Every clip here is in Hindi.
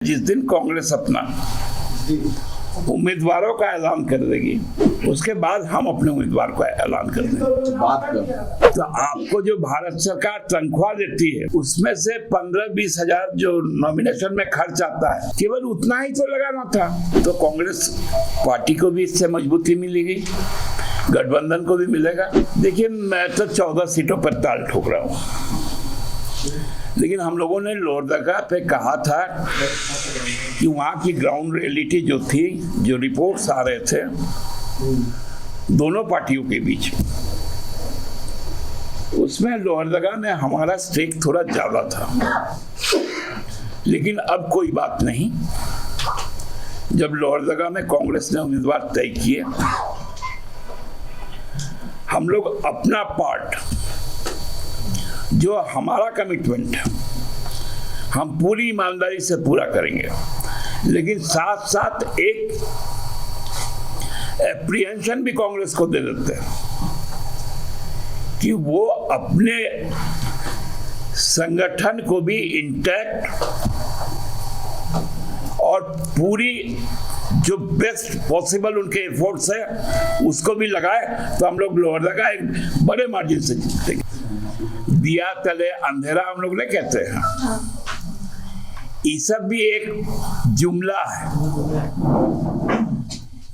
जिस दिन कांग्रेस अपना उम्मीदवारों का ऐलान कर देगी उसके बाद हम अपने उम्मीदवार का ऐलान कर देंगे। तो आपको जो भारत सरकार तनख्वाह देती है उसमें से 15-20 हजार जो नॉमिनेशन में खर्च आता है केवल उतना ही तो लगाना था। तो कांग्रेस पार्टी को भी इससे मजबूती मिलेगी, गठबंधन को भी मिलेगा। देखिए, मैं तो 14 सीटों पर ताल ठोक रहा हूँ, लेकिन हम लोगों ने लोहरदगा पे कहा था कि वहाँ की ग्राउंड रियलिटी जो थी, जो रिपोर्ट्स आ रहे थे दोनों पार्टियों के बीच, उसमें लोहरदगा में हमारा स्टेक थोड़ा ज्यादा था। लेकिन अब कोई बात नहीं, जब लोहरदगा में कांग्रेस ने उम्मीदवार तय किए, हम लोग अपना पार्ट, जो हमारा कमिटमेंट है, हम पूरी ईमानदारी से पूरा करेंगे। लेकिन साथ साथ एक एप्रीहेंशन भी कांग्रेस को दे देते हैं कि वो अपने संगठन को भी इंटैक्ट और पूरी जो बेस्ट पॉसिबल उनके एफर्ट्स है उसको भी लगाए, तो हम लोग लोहरदगा एक बड़े मार्जिन से जीतेंगे। दिया तले अंधेरा हम लोग नहीं कहते हैं, ये सब भी एक जुमला है।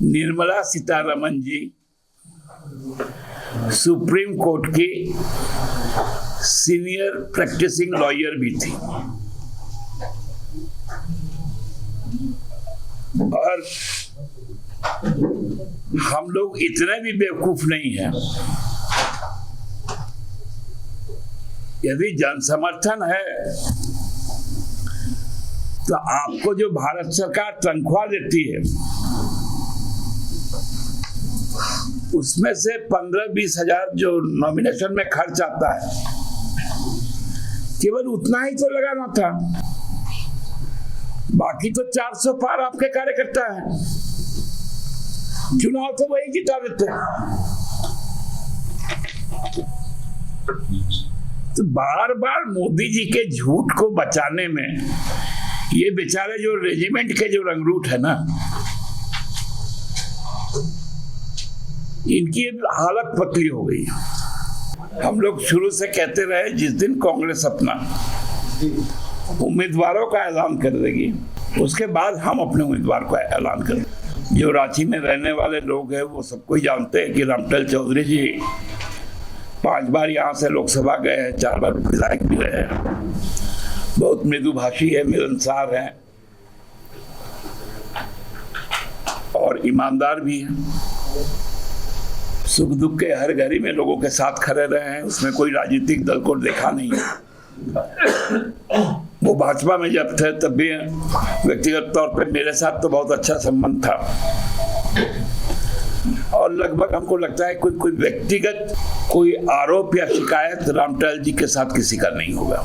निर्मला सीतारमण जी सुप्रीम कोर्ट की सीनियर प्रैक्टिसिंग लॉयर भी थी, और हम लोग इतने भी बेवकूफ नहीं हैं। यदि जन समर्थन है तो आपको जो भारत सरकार तनख्वाह देती है उसमें से 15-20 हजार जो नॉमिनेशन में खर्च आता है केवल उतना ही तो लगाना था। बाकी तो 400 पार आपके कार्यकर्ता हैं, चुनाव तो वही जिता देते हैं। तो बार बार मोदी जी के झूठ को बचाने में ये बेचारे जो रेजिमेंट के जो रंगरूट है ना, इनकी हालत पतली हो गई। हम लोग शुरू से कहते रहे जिस दिन कांग्रेस अपना उम्मीदवारों का ऐलान कर देगी उसके बाद हम अपने उम्मीदवार का ऐलान कर देंगे। जो रांची में रहने वाले लोग हैं वो सबको जानते हैं कि रामटल चौधरी जी 5 बार यहाँ से लोकसभा गए हैं, 4 बार विधायक भी रहे हैं, बहुत मृदुभाषी है, मिलनसार है और ईमानदार भी है। सुख दुख के हर घड़ी में लोगों के साथ खड़े रहे हैं, उसमें कोई राजनीतिक दल को देखा नहीं है। वो भाजपा में जब थे तब भी व्यक्तिगत तौर पे मेरे साथ तो बहुत अच्छा संबंध था, और लगभग हमको लगता है कोई व्यक्तिगत कोई आरोप या शिकायत रामटल जी के साथ किसी का नहीं होगा।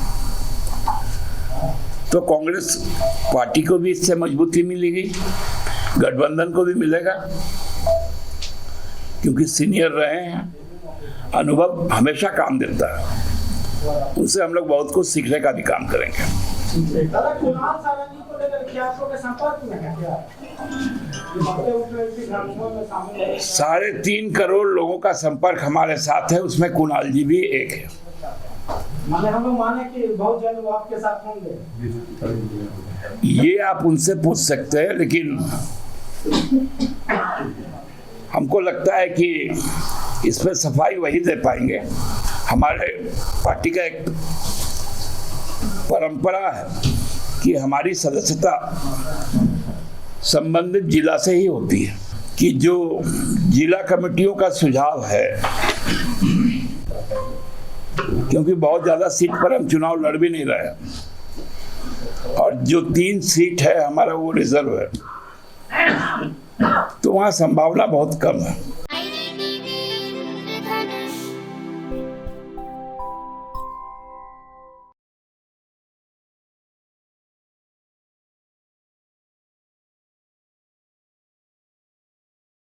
तो कांग्रेस पार्टी को भी इससे मजबूती मिलेगी, गठबंधन को भी मिलेगा, क्योंकि सीनियर रहे हैं, अनुभव हमेशा काम देता है। उनसे हम लोग बहुत कुछ सीखने का भी काम करेंगे। 3.5 करोड़ लोगों का संपर्क हमारे साथ है, उसमें कुणाल जी भी एक है। हम लोग माने कि बहुत जल्द वो आपके साथ होंगे, ये आप उनसे पूछ सकते हैं, लेकिन हमको लगता है कि इस पर सफाई वही दे पाएंगे। हमारे पार्टी का एक परंपरा है कि हमारी सदस्यता संबंधित जिला से ही होती है, कि जो जिला कमेटियों का सुझाव है, क्योंकि बहुत ज्यादा सीट पर हम चुनाव लड़ भी नहीं रहे, और जो 3 सीट है हमारा वो रिजर्व है, तो वहां संभावना बहुत कम है।